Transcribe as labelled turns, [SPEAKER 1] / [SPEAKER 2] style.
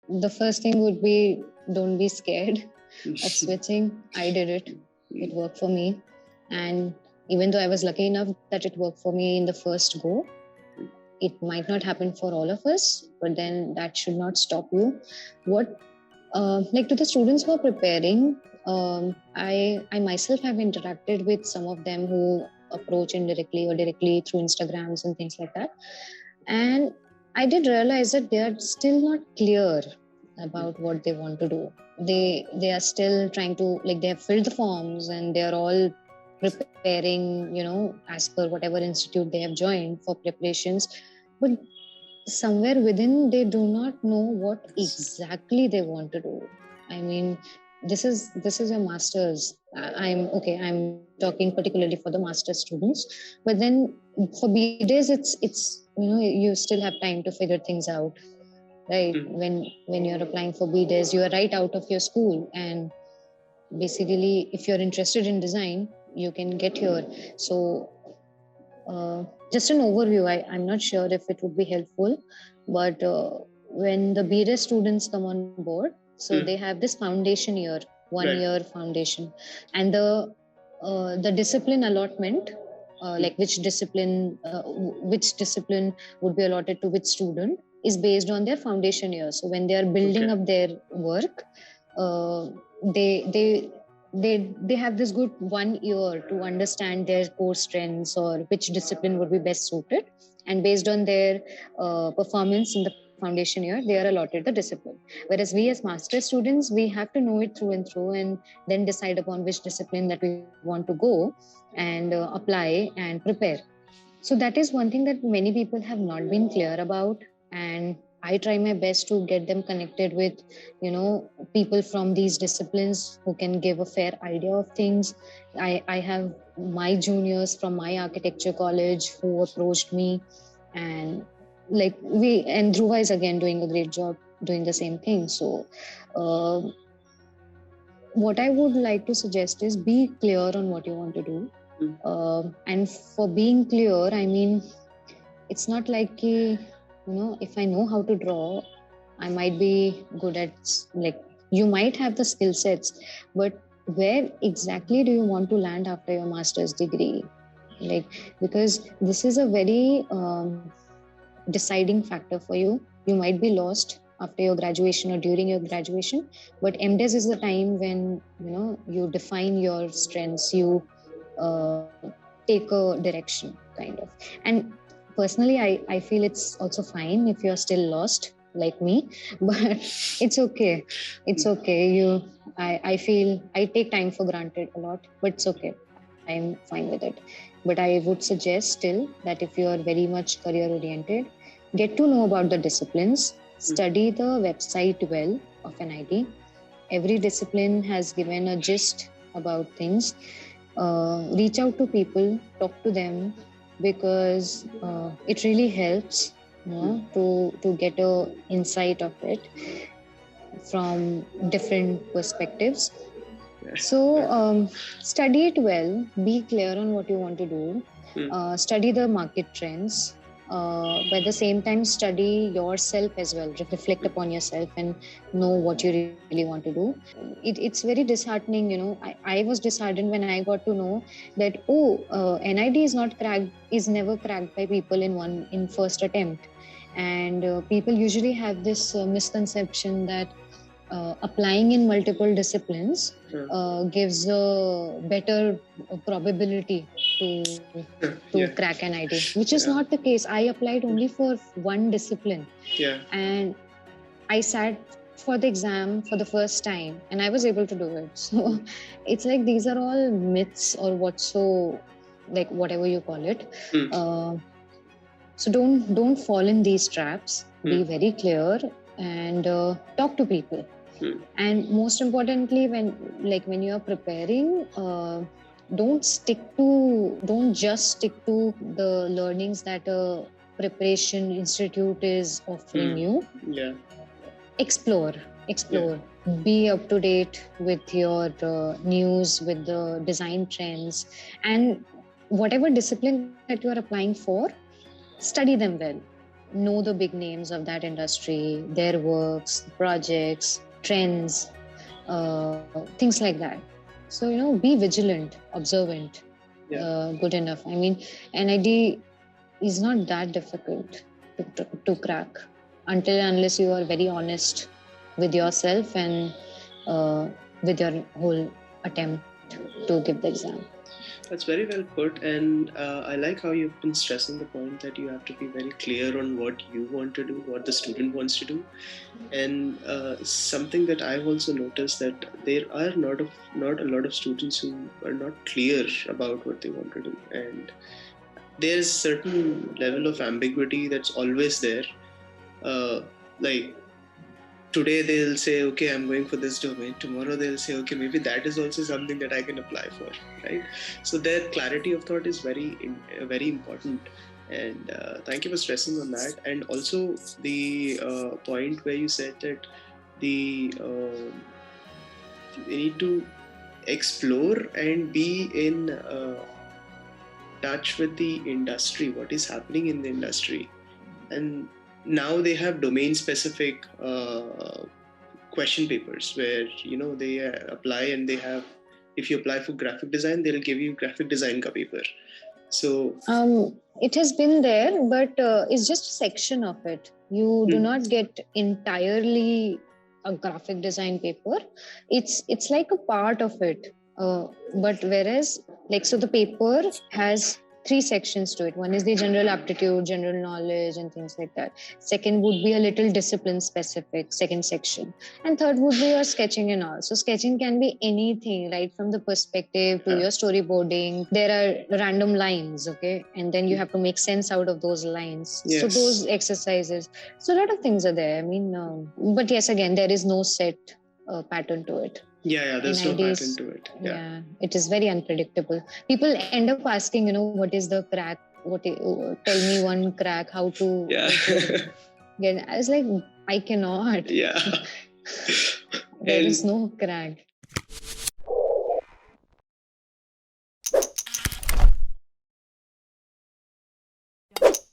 [SPEAKER 1] the first thing would be, don't be scared of switching. I did it. It worked for me. And even though I was lucky enough that it worked for me in the first go, it might not happen for all of us, but then that should not stop you. What, like to the students who are preparing, I myself have interacted with some of them who approach indirectly or directly through Instagrams and things like that. And I did realize that they are still not clear about what they want to do. They are still trying to, like, they have filled the forms and they are all preparing, as per whatever institute they have joined for preparations. But somewhere within, they do not know what exactly they want to do. I mean, this is a master's. I'm talking particularly for the master's students, but then for B.Des, it's you still have time to figure things out, right? When you're applying for B.Des, you are right out of your school, and basically, if you're interested in design, you can get here. So just an overview. I'm not sure if it would be helpful, but when the B.Des students come on board, so they have this foundation year, 1 year foundation, and the discipline allotment, like which discipline would be allotted to which student, is based on their foundation year. So when they are building up their work, they have this good 1 year to understand their core strengths or which discipline would be best suited, and based on their performance in the foundation year, they are allotted the discipline. Whereas we as master students, we have to know it through and through, and then decide upon which discipline that we want to go and apply and prepare. So that is one thing that many people have not been clear about, and I try my best to get them connected with, people from these disciplines who can give a fair idea of things. I have my juniors from my architecture college who approached me, and and Dhruva is again doing a great job doing the same thing. So what I would like to suggest is be clear on what you want to do. And for being clear, I mean, it's not like, if I know how to draw, I might be good at, you might have the skill sets, but where exactly do you want to land after your master's degree? Because this is a very deciding factor for you. You might be lost after your graduation or during your graduation, but M.Des is the time when, you define your strengths, you take a direction, kind of. And personally, I feel it's also fine if you're still lost like me, but it's okay. It's okay. I feel I take time for granted a lot, but it's okay. I'm fine with it. But I would suggest still that if you are very much career oriented, get to know about the disciplines, study the website well of NID. Every discipline has given a gist about things. Reach out to people, talk to them, because it really helps to get a insight of it from different perspectives. So study it well, be clear on what you want to do, study the market trends, but at the same time study yourself as well, reflect upon yourself and know what you really want to do. It's very disheartening. I was disheartened when I got to know that NID is never cracked by people in first attempt. And people usually have this misconception that applying in multiple disciplines gives a better probability to crack an NID, which is not the case. I applied only for one discipline, and I sat for the exam for the first time, and I was able to do it. So it's like these are all myths or whatever you call it. So don't fall in these traps. Be very clear and talk to people. And most importantly, when you are preparing, don't just stick to the learnings that a preparation institute is offering you. Explore. Be up to date with your news, with the design trends, and whatever discipline that you are applying for, study them well. know the big names of that industry, their works, projects, trends, things like that. So, be vigilant, observant, good enough. I mean, NID is not that difficult to crack until unless you are very honest with yourself and with your whole attempt to give the exam.
[SPEAKER 2] That's very well put, and I like how you've been stressing the point that you have to be very clear on what you want to do, what the student wants to do, and something that I've also noticed that there are not a lot of students who are not clear about what they want to do, and there's certain level of ambiguity that's always there. Like today they'll say, okay, I'm going for this domain. Tomorrow they'll say, okay, maybe that is also something that I can apply for, right? So their clarity of thought is very important. And thank you for stressing on that. And also the point where you said that they need to explore and be in touch with the industry, what is happening in the industry. And now they have domain specific question papers where they apply, and they have, if you apply for graphic design, they'll give you graphic design ka paper. So
[SPEAKER 1] it has been there, but it's just a section of it. You do not get entirely a graphic design paper. It's like a part of it. But whereas, so the paper has 3 sections to it. One is the general aptitude, general knowledge, and things like that. Second would be a little discipline specific, second section. And third would be your sketching and all. So sketching can be anything, right from the perspective to your storyboarding. There are random lines, okay? And then you have to make sense out of those lines. Yes. So those exercises. So a lot of things are there. I mean, but yes, again, there is no set pattern to it.
[SPEAKER 2] Yeah, there's no pattern to it.
[SPEAKER 1] Yeah, it is very unpredictable. People end up asking, what is the crack? Tell me one crack, how to get. I was like, I cannot.
[SPEAKER 2] Yeah.
[SPEAKER 1] There is no crack.